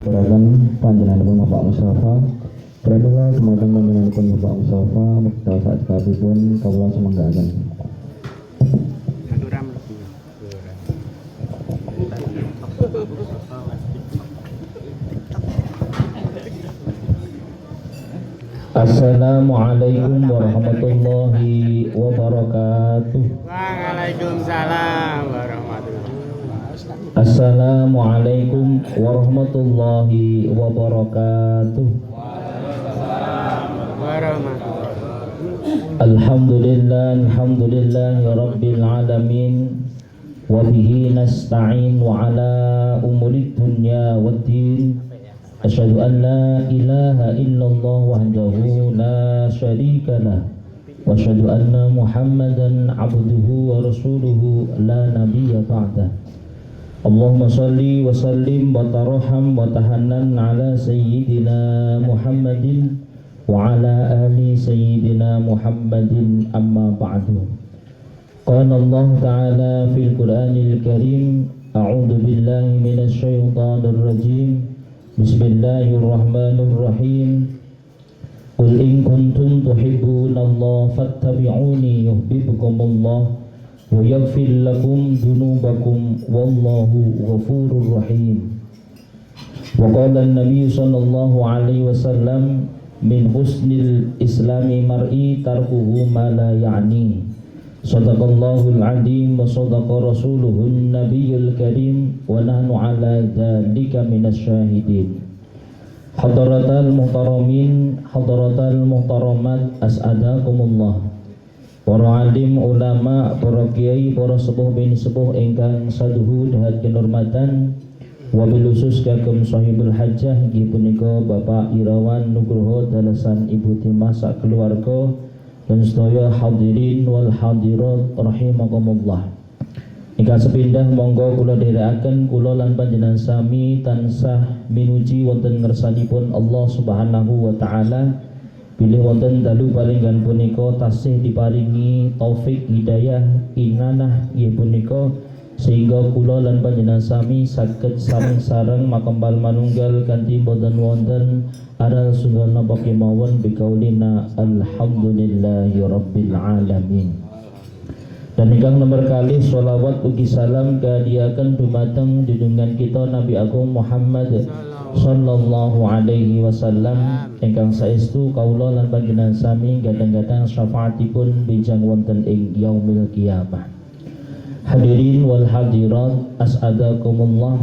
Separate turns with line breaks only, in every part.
Silakan panjenenganipun Bapak Mustafa. Pradula dumateng panjenenganipun Bapak Mustafa wekdal saat kabehipun kawula semanggaaken. Assalamualaikum warahmatullahi wabarakatuh.
Waalaikumsalam warahmatullahi wabarakatuh.
Assalamualaikum warahmatullahi wabarakatuh. Alhamdulillah rabbil alamin wa bihi nasta'in wa ala umurid dunya waddin. Asyhadu an la ilaha illallah wahdahu la syarika lah wa asyhadu anna Muhammadan abduhu wa rasuluhu la nabiyya ba'dah. Allahumma salli wa sallim wa tarham wa tahannan ala sayyidina Muhammadin wa ala ali sayyidina Muhammadin amma ba'du. Qala Allah ta'ala fil Qur'anil Karim, a'udzu billahi minasy syaithanir rajim. Bismillahirrahmanirrahim. Qul in kuntum tuhibbunallaha fattabi'uni yuhibbukumullah wa yaghfir lakum dzunubakum wallahu ghafurur rahim. Wa qala an-nabiy sallallahu alaihi wasallam, min husnil islami mar'i tarkuhu ma la ya'ni. Sadaqallahul azim wa sadaqa rasuluhun nabiyyul karim wa nahnu ala dzalika minasy syahidin. Hadaratal muhtaramin, hadaratal muhtaramat, as'adakumullah. Para alim ulama, para kiai, para sepuh bin sepuh ingkang saduhu dahat kinurmatan, wabil khusus kagem sahibul hajjah inggih punika Bapak Irawan Nugroho dalasan Ibu Timah sak keluarga dan sedaya hadirin wal hadirat rahimakumullah. Ingkang sepindah monggo kula dherekaken kula lan panjenengan sami tansah minuji wonten ngersanipun Allah Subhanahu wa taala. Bilih wonten dalu palinggan punika tasih diparingi taufik hidayah inanah nggih punika sehingga kula lan panjenengan sami saged sami sareng makembal manunggal kanthi boten wonten aral sunggana pakemawon bikaulina alhamdulillahi rabbil alamin. Dan ingkang nomor kali sholawat ugi salam kadiaken dumateng junjungan kita Nabi Agung Muhammad sallallahu alaihi wasallam ingkang saestu kawula lan panjenengan sami gadang-gadang syafaatipun bijang wonten ing yaumil qiyamah. Hadirin wal hadirat, as'adakumullah.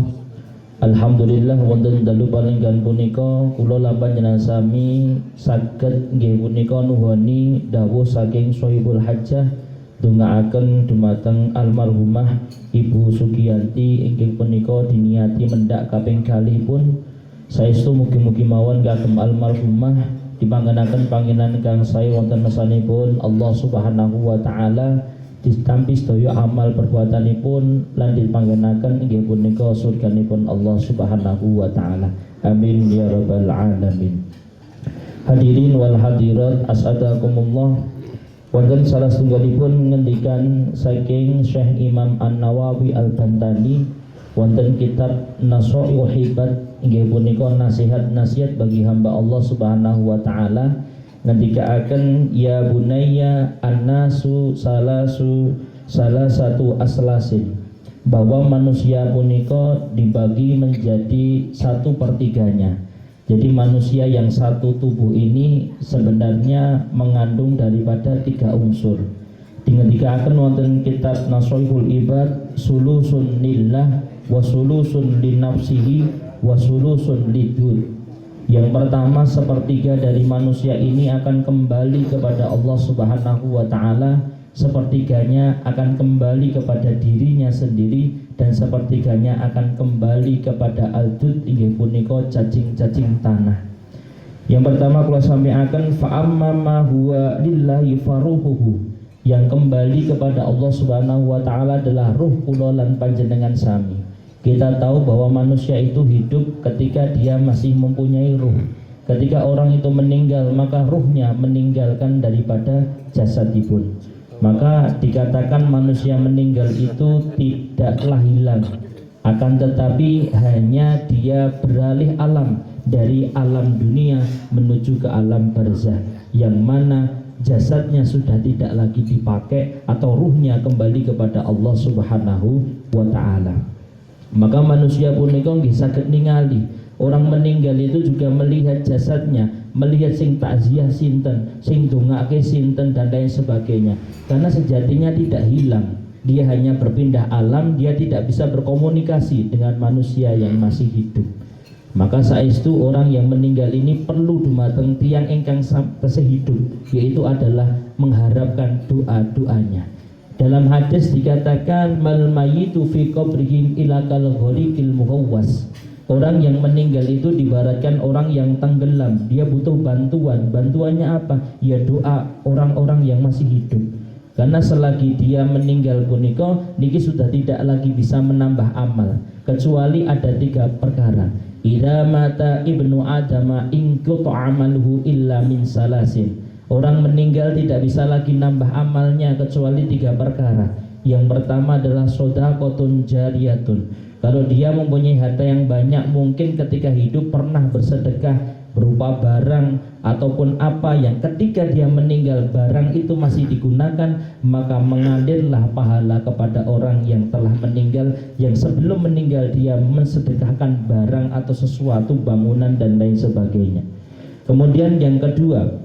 Alhamdulillah wonten dalu palenggan punika kula lan panjenengan sami saged nggih punika nuhoni dawuh saking Sahibul Hajjah dongaaken dumateng almarhumah Ibu Sugiyanti inggih punika diniati mendak kaping kalihipun. Saestu mugi-mugi mawon kagem almarhumah dipanggenaken pangenan kang sae wonten mesanipun Allah Subhanahu wa taala, ditampi sedaya amal perbuatanipun lan dipanggenaken inggih punika surganipun Allah Subhanahu wa taala. Amin ya rabbal alamin. Hadirin wal hadirat, as'adakumullah. Wonten salah setunggalipun ngendikan saking Syekh Imam An-Nawawi Al-Bantani wonten kitab Nashai'ul Hibat inggih punika nasihat-nasihat bagi hamba Allah Subhanahu wa taala. Ngendikaaken, ya bunayya annasu salah satu aslasin, bahwa manusia punika dibagi menjadi 1/3. Jadi manusia yang satu tubuh ini sebenarnya mengandung daripada 3 unsur. Dingendikaaken wonten kitab Nashai'ul Ibad, sulusun lillah wa sulusun linafsihi wa sulusun lidud. Yang pertama, 1/3 dari manusia ini akan kembali kepada Allah Subhanahu wa taala, 1/3-nya akan kembali kepada dirinya sendiri, dan 1/3-nya akan kembali kepada aldud inggih punika cacing-cacing tanah. Yang pertama kula sampaikan, fa amma ma huwa lillahi faruhuhu, yang kembali kepada Allah Subhanahu wa taala adalah ruh kula lan panjenengan sami. Kita tahu bahwa manusia itu hidup ketika dia masih mempunyai ruh. Ketika orang itu meninggal, maka ruhnya meninggalkan daripada jasadipun. Maka dikatakan manusia meninggal itu tidaklah hilang, akan tetapi hanya dia beralih alam dari alam dunia menuju ke alam barzah, yang mana jasadnya sudah tidak lagi dipakai atau ruhnya kembali kepada Allah Subhanahu wa ta'ala. Maka manusia punika nggih saged ningali orang meninggal itu juga melihat jasadnya, melihat sing takziah sinten, sing dongake sinten dan lain sebagainya. Karena sejatinya tidak hilang, dia hanya berpindah alam, dia tidak bisa berkomunikasi dengan manusia yang masih hidup. Maka saestu orang yang meninggal ini perlu dumateng tiyang ingkang tasih hidup, yaitu adalah mengharapkan doa-doanya. Dalam hadis dikatakan mal mayyitu fi qabrihim ila kal ghariqil muhawwas. Orang yang meninggal itu dibaratkan orang yang tenggelam, dia butuh bantuan. Bantuannya apa? Ya doa orang-orang yang masih hidup. Karena selagi dia meninggal punika niki sudah tidak lagi bisa menambah amal, kecuali ada 3 perkara. Idza mata ibnu adama in qata amaluhu illa min salasin. Orang meninggal tidak bisa lagi nambah amalnya kecuali 3 perkara. Yang pertama adalah shadaqatun jariyatun. Kalau dia mempunyai harta yang banyak, mungkin ketika hidup pernah bersedekah berupa barang ataupun apa yang ketika dia meninggal barang itu masih digunakan, maka mengalirlah pahala kepada orang yang telah meninggal, yang sebelum meninggal dia mensedekahkan barang atau sesuatu, bangunan dan lain sebagainya. Kemudian yang kedua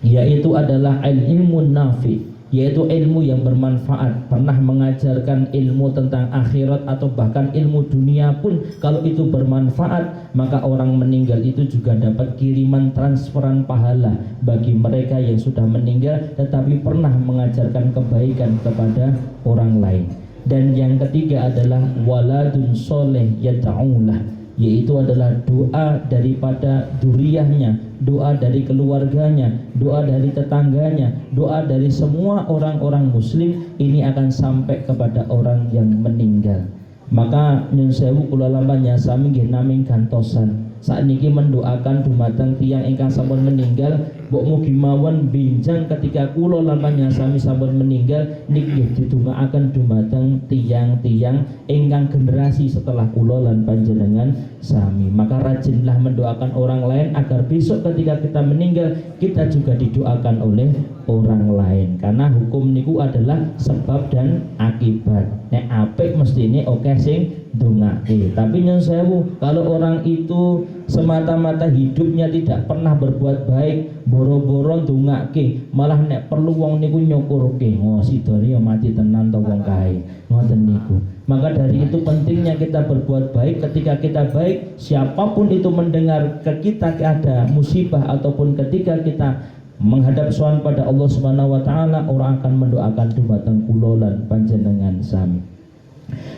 yaitu adalah ilmu nafi, yaitu ilmu yang bermanfaat, pernah mengajarkan ilmu tentang akhirat atau bahkan ilmu dunia pun kalau itu bermanfaat, maka orang meninggal itu juga dapat kiriman transferan pahala bagi mereka yang sudah meninggal tetapi pernah mengajarkan kebaikan kepada orang lain. Dan yang ketiga adalah waladun soleh yad'ulah, yaitu adalah doa daripada duriyahnya, doa dari keluarganya, doa dari tetangganya, doa dari semua orang-orang muslim ini akan sampai kepada orang yang meninggal. Maka nyun sewu kula lampahnya sami nggih naming gantosan sakniki mendoakan dumateng tiyang ingkang sampun meninggal, mbok mugi mawon benjang ketika kula lampahnya sami sampun meninggal niki didongaaken dumateng tiyang-tiyang ingkang generasi setelah kula lan panjenengan sami. Maka rajinlah mendoakan orang lain agar besok ketika kita meninggal kita juga didoakan oleh orang lain, karena hukum niku adalah sebab dan akibat. Nek apik mestine oke sing dongake. Tapi nyun sewu kalau orang itu semata-mata hidupnya tidak pernah berbuat baik, boro-boro dongake, malah nek perlu wong niku nyukurke, oh sidone ya mati tenan to wong kae, ngoten niku. Maka dari itu pentingnya kita berbuat baik. Ketika kita baik, siapapun itu mendengar ke kita ada musibah ataupun ketika kita menghadap sowan pada Allah Subhanahu wa taala, orang akan mendoakan dumateng kula lan panjenengan sami.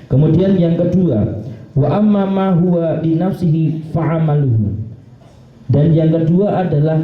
Kemudian yang kedua, wa amma ma huwa li nafsihi fa'amaluhu. Dan yang kedua adalah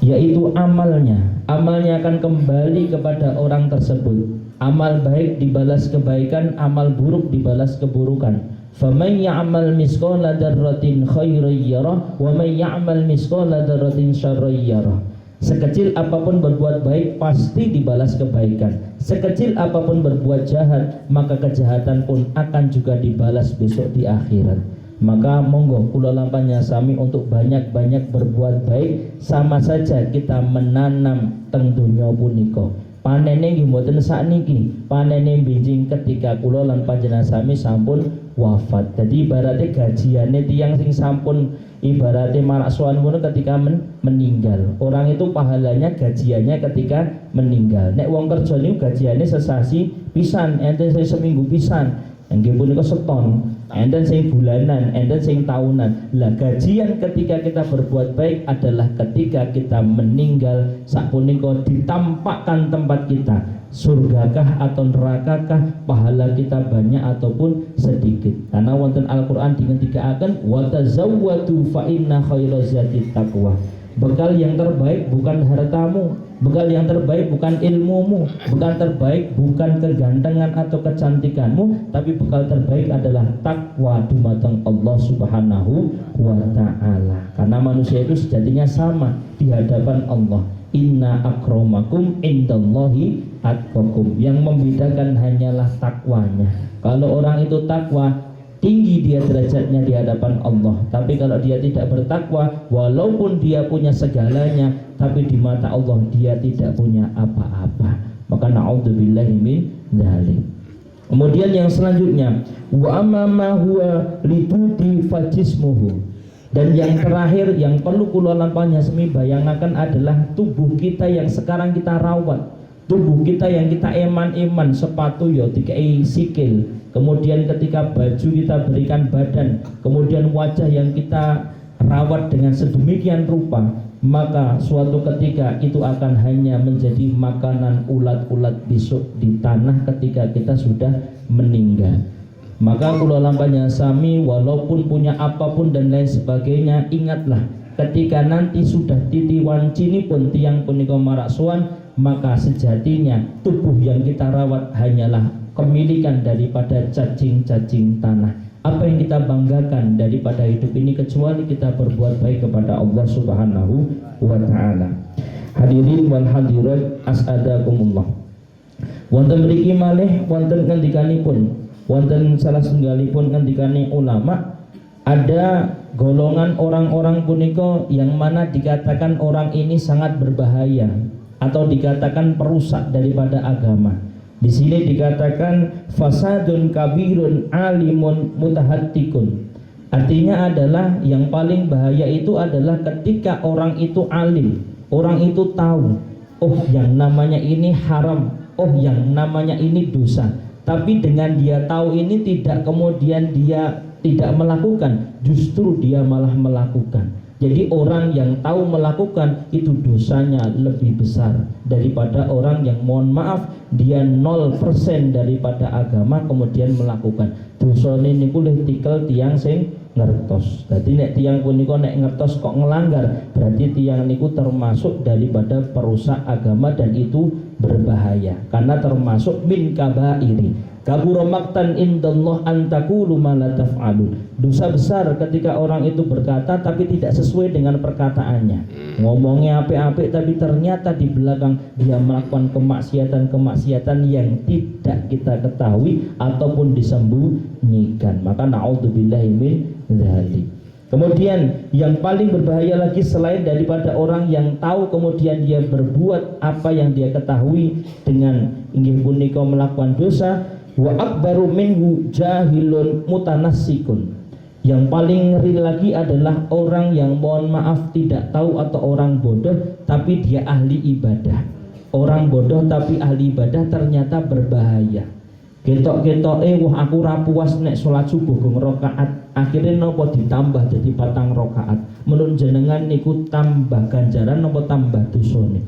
yaitu amalnya. Amalnya akan kembali kepada orang tersebut. Amal baik dibalas kebaikan, amal buruk dibalas keburukan. Faman ya'mal misqala dzarratin khairan yarah wa man ya'mal misqala dzarratin syarran yarah. Sekecil apapun berbuat baik pasti dibalas kebaikan. Sekecil apapun berbuat jahat, maka kejahatan pun akan juga dibalas besok di akhirat. Maka monggo kula lampahnya sami untuk banyak-banyak berbuat baik, sama saja kita menanam teng donya punika. Panene nggih mboten sakniki, panene benjing ketika kula lan panjenengan sami sampun wafat. Jadi ibaratnya gajiane tiyang sing sampun ibaratnya marak sowan ngono ketika meninggal. Orang itu pahalanya gajiannya ketika meninggal. Nek wong kerja niku gajiane sesasi pisan, enten seminggu pisan. Nggih punika seton, enten sing bulanan, enten sing tahunan. Lah gajian ketika kita berbuat baik adalah ketika kita meninggal sapunika ditampakkan tempat kita, surgakah atau nerakakah, pahala kita banyak ataupun sedikit. Karena wonten Al-Qur'an dingendikaken wa tazawwadu fa inna khairaz zati taqwa. Bekal yang terbaik bukan hartamu, bekal yang terbaik bukan ilmumu, bekal terbaik bukan kegantengan atau kecantikanmu, tapi bekal terbaik adalah takwa dumateng Allah Subhanahu wa ta'ala. Karena manusia itu sejatinya sama di hadapan Allah. Inna akramakum indallahi atqakum. Yang membedakan hanyalah takwanya. Kalau orang itu takwa, tinggi dia derajatnya di hadapan Allah. Tapi kalau dia tidak bertakwa, walaupun dia punya segalanya, tapi di mata Allah dia tidak punya apa-apa. Maka na'udzubillahi min dzalik. Kemudian yang selanjutnya, wa amma ma huwa lidudi fajismuhu. Dan yang terakhir yang perlu kula lampahnya semi bayangaken adalah tubuh kita yang sekarang kita rawat. Tubuh kita yang kita eman-eman, sepatu ya dikai sikil, kemudian ketika baju kita berikan badan, kemudian wajah yang kita rawat dengan sedemikian rupa, maka suatu ketika itu akan hanya menjadi makanan ulat-ulat besok di tanah ketika kita sudah meninggal. Maka kula lampahnya sami, walaupun punya apapun dan lain sebagainya, ingatlah ketika nanti sudah titiwan cini pun tiang punika maraksuan, maka sejatinya tubuh yang kita rawat hanyalah kemilikan daripada cacing-cacing tanah. Apa yang kita banggakan daripada hidup ini kecuali kita berbuat baik kepada Allah Subhanahu wa ta'ala. Hadirin wal hadirat as'adakumullah. Wonten mriki malih wonten ngendikanipun, wonten salah setunggalipun ngendikane ulama, ada golongan orang-orang punika yang mana dikatakan orang ini sangat berbahaya atau dikatakan perusak daripada agama. Di sini dikatakan fasadun kabirun alimun mutahattikun. Artinya adalah yang paling bahaya itu adalah ketika orang itu alim, orang itu tahu, oh yang namanya ini haram, oh yang namanya ini dosa. Tapi dengan dia tahu ini tidak kemudian dia tidak melakukan, justru dia malah melakukan. Jadi orang yang tahu melakukan itu dosanya lebih besar daripada orang yang mohon maaf dia 0% daripada agama kemudian melakukan. Dosane niku luwih tikel tiyang sing ngertos. Dadi nek tiyang punika nek ngertos kok ngelanggar, berarti tiyang niku termasuk daripada perusak agama dan itu berbahaya karena termasuk min kabairi. Kabura maqtan indallah an taqulu ma la taf'alun. Dosa besar ketika orang itu berkata tapi tidak sesuai dengan perkataannya. Ngomongnya apik-apik tapi ternyata di belakang dia melakukan kemaksiatan-kemaksiatan yang tidak kita ketahui ataupun disembunyikan. Maka na'udzubillahi min dzalik. Kemudian yang paling berbahaya lagi selain daripada orang yang tahu kemudian dia berbuat apa yang dia ketahui dengan inggih punika melakukan dosa, wa akbaru minhu jahilun mutanassikun. Yang paling ngeri lagi adalah orang yang mohon maaf tidak tahu atau orang bodoh tapi dia ahli ibadah. Orang bodoh tapi ahli ibadah ternyata berbahaya. Ketok-ketoke wah aku ra puas nek salat subuh gong rakaat, akhirnya nopo ditambah jadi 4 rakaat. Menurut jenengan niku tambah ganjaran nopo tambah dosane?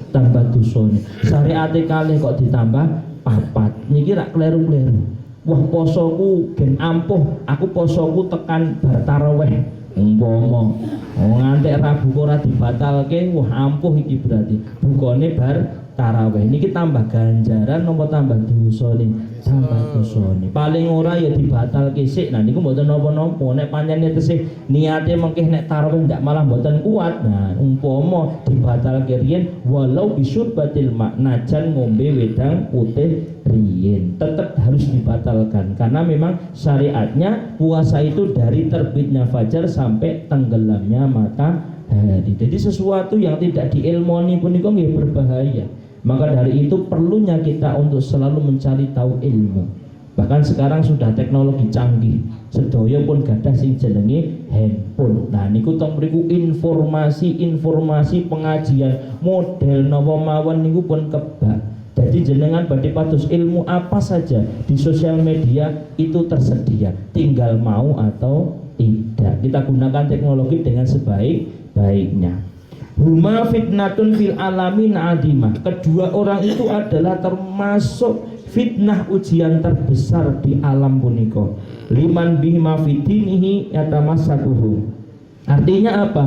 Tambah dosane. Syariate kalih kok ditambah 4. Niki rak kleru-kleru. Wah posoku gen ampuh, aku posoku tekan bar tarawih. Umpama ngantek Rabu ora dibatalke, wah ampuh iki berarti. Bukane bar tarawih niki tambah ganjaran napa tambah dosa nih? Tambah dosa nih. Paling ora ya dibatalke sik. Nah niku mboten napa-napa. Nek pancen tesih niate mengkih nek tarawih ndak malah mboten kuat. Nah umpama dibatalke riyen walau bisyurbatil najan ngombe wedang putih riyen tetap harus dibatalkan karena memang syariatnya puasa itu dari terbitnya fajar sampai tenggelamnya matahari. Jadi sesuatu yang tidak diilmoni pun itu nggih berbahaya. Maka dari itu perlunya kita untuk selalu mencari tahu ilmu. Bahkan sekarang sudah teknologi canggih, sedaya pun gadah sing jenenge handphone. Nah niku teng mriku informasi pengajian model napa mawon niku pun kebak. Jadi jenengan badhe pados ilmu apa saja di sosial media itu tersedia, tinggal mau atau tidak. Kita gunakan teknologi dengan sebaik-baiknya. Huma fitnatun fil alamin adimah. Kedua orang itu adalah termasuk fitnah ujian terbesar di alam punika. Liman bihima fitinihi yatamassakuhu. Artinya apa?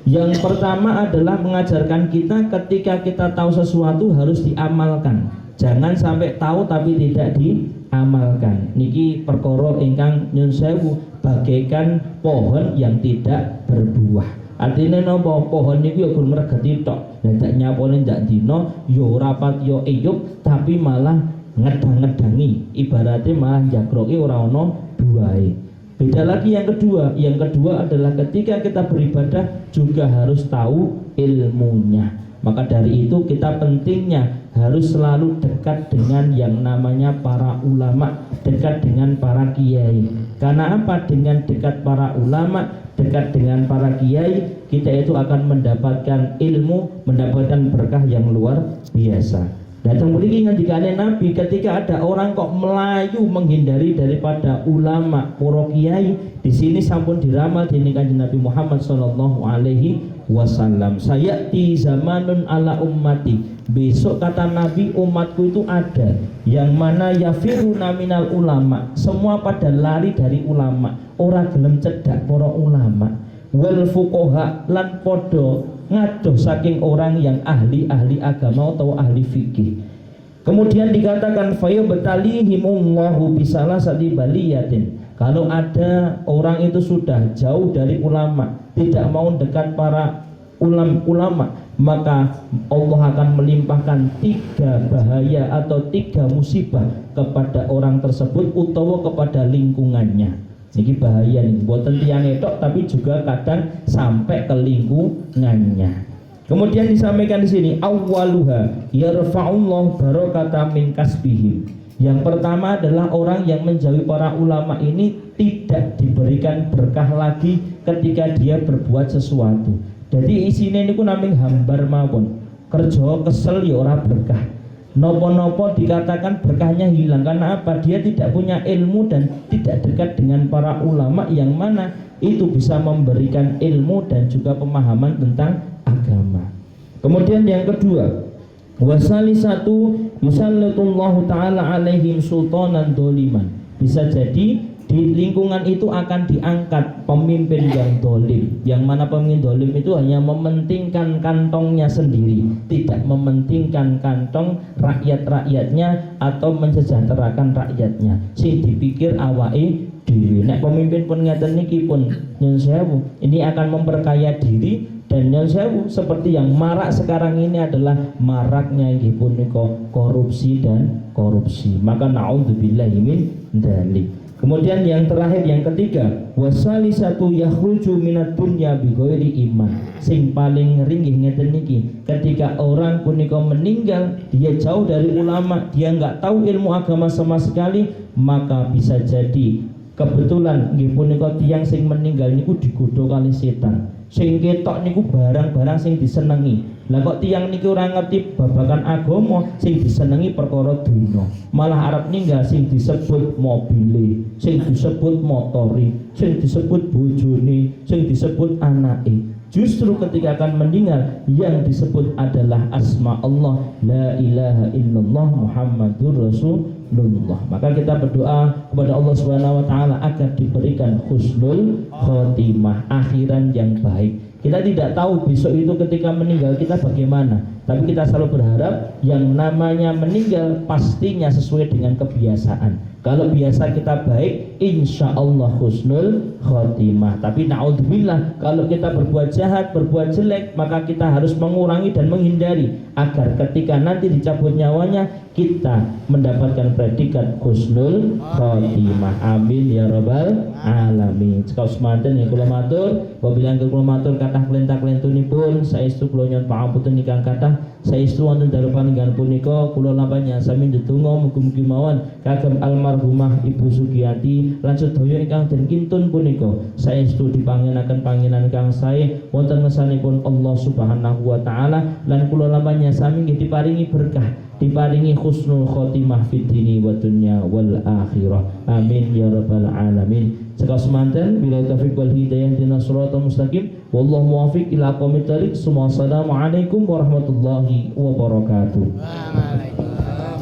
Yang pertama adalah mengajarkan kita ketika kita tahu sesuatu harus diamalkan. Jangan sampai tahu tapi tidak diamalkan. Niki perkara ingkang nyun sewu bagaikan pohon yang tidak berbuah. Artinya napa pohon niku ya gur ngregeti tok. Nek nyapone ndak dina ya ora pat ya eyup tapi malah ngedang-ngedangi. Ibaratnya malah jagroke ora ana buai. Beda lagi yang kedua. Yang kedua adalah ketika kita beribadah juga harus tahu ilmunya. Maka dari itu kita pentingnya harus selalu dekat dengan yang namanya para ulama, dekat dengan para kiai. Karena apa? Dengan dekat para ulama, dekat dengan para kiai, kita itu akan mendapatkan ilmu, mendapatkan berkah yang luar biasa. Datang beri ngendikane Nabi, ketika ada orang kok melayu menghindari daripada ulama, para kiai, di sini sampun diramal dening Kanjeng Nabi Muhammad sallallahu alaihi wasallam. Sayati zamanun ala ummati. Besok kata Nabi, umatku itu ada yang mana yafiruna minal ulama, semua pada lari dari ulama, ora gelem cedak para ulama. Wal fuqaha lan podo ngadoh saking orang yang ahli agama atau ahli fikih. Kemudian dikatakan faya betalihimullahu bisalah sadi baliyatin. Kalau ada orang itu sudah jauh dari ulama, tidak mau dekat para ulama, maka Allah akan melimpahkan 3 bahaya atau 3 musibah kepada orang tersebut utawa kepada lingkungannya. Ini bahaya nih, buatan tiang etok tapi juga kadang sampai ke lingkungannya. Kemudian disampaikan di sini awwaluha yarfa'ullahu barakata min kasbihim. Yang pertama adalah orang yang menjauhi para ulama ini tidak diberikan berkah lagi ketika dia berbuat sesuatu. Jadi isinya ini ku naming hambar mawon. Kerja kesel ya ora berkah. Nopo-nopo dikatakan berkahnya hilang. Karena apa? Dia tidak punya ilmu dan tidak dekat dengan para ulama yang mana itu bisa memberikan ilmu dan juga pemahaman tentang agama. Kemudian yang kedua, wasali satu yusallitullahu ta'ala alaihim sultanan doliman. Bisa jadi di lingkungan itu akan diangkat pemimpin yang dolim, yang mana pemimpin dolim itu hanya mementingkan kantongnya sendiri, tidak mementingkan kantong rakyat-rakyatnya atau mensejahterakan rakyatnya. Si dipikir awake dhewe. Nek pemimpin pun ngeten niki pun nyun sewu, ini akan memperkaya diri. Dan nyun sewu seperti yang marak sekarang ini adalah maraknya nggih punika korupsi dan korupsi. Maka naudzubillahi min dzalik. Kemudian yang terakhir, yang ketiga, wasali satu yakhruju minat dunya bighairi iman. Sing paling ringgih ngeten niki, ketika orang punika meninggal, dia jauh dari ulama, dia nggak tahu ilmu agama sama sekali, maka bisa jadi kebetulan nggih punika tiyang sing meninggal niku digodha kali setan. Sing ketok niku barang-barang sing disenengi. Lah kok tiyang niki ora ngerti babagan agama, sing disenengi perkara dunya. Malah arep ninggal sing disebut mobile, sing disebut motori, sing disebut bojone, sing disebut anake. Justru ketika akan meninggal yang disebut adalah asma Allah, la ilaha illallah Muhammadur Rasulullah. Maka kita berdoa kepada Allah Subhanahu wa taala agar diberikan husnul khotimah, akhiran yang baik. Kita tidak tahu besok itu ketika meninggal kita bagaimana, tapi kita selalu berharap yang namanya meninggal pastinya sesuai dengan kebiasaan. Kalau biasa kita baik, insya Allah husnul khotimah. Tapi naudzubillah, kalau kita berbuat jahat, berbuat jelek, maka kita harus mengurangi dan menghindari agar ketika nanti dicabut nyawanya kita mendapatkan predikat husnul khotimah. Amin ya rabbal alamin. Sekau semanten ya kula matur, wabilang kula matur kathah klentah-klentunipun saestu kula nyuwun pangapunten ingkang kathah. Saestu wonten dalu paninggal punika kula lampahnya sami ndedonga mugi-mugi mawon kagem almarhumah Ibu Sugiyati lan sedaya ingkang den kintun punika saestu dipangenaken pangenan kang sae wonten ngersanipun Allah Subhanahu wa taala lan kula lampahnya sami nggih diparingi berkah, diparingi husnul khotimah fid dini wa dunya wal akhirah. Amin ya rabbal alamin. Sekal semanten bila taufiq wal hidayah dina shiratal mustaqim wallahu muwaffiq ila aqwamit thariq. Assalamualaikum warahmatullahi wabarakatuh.
Waalaikumsalam.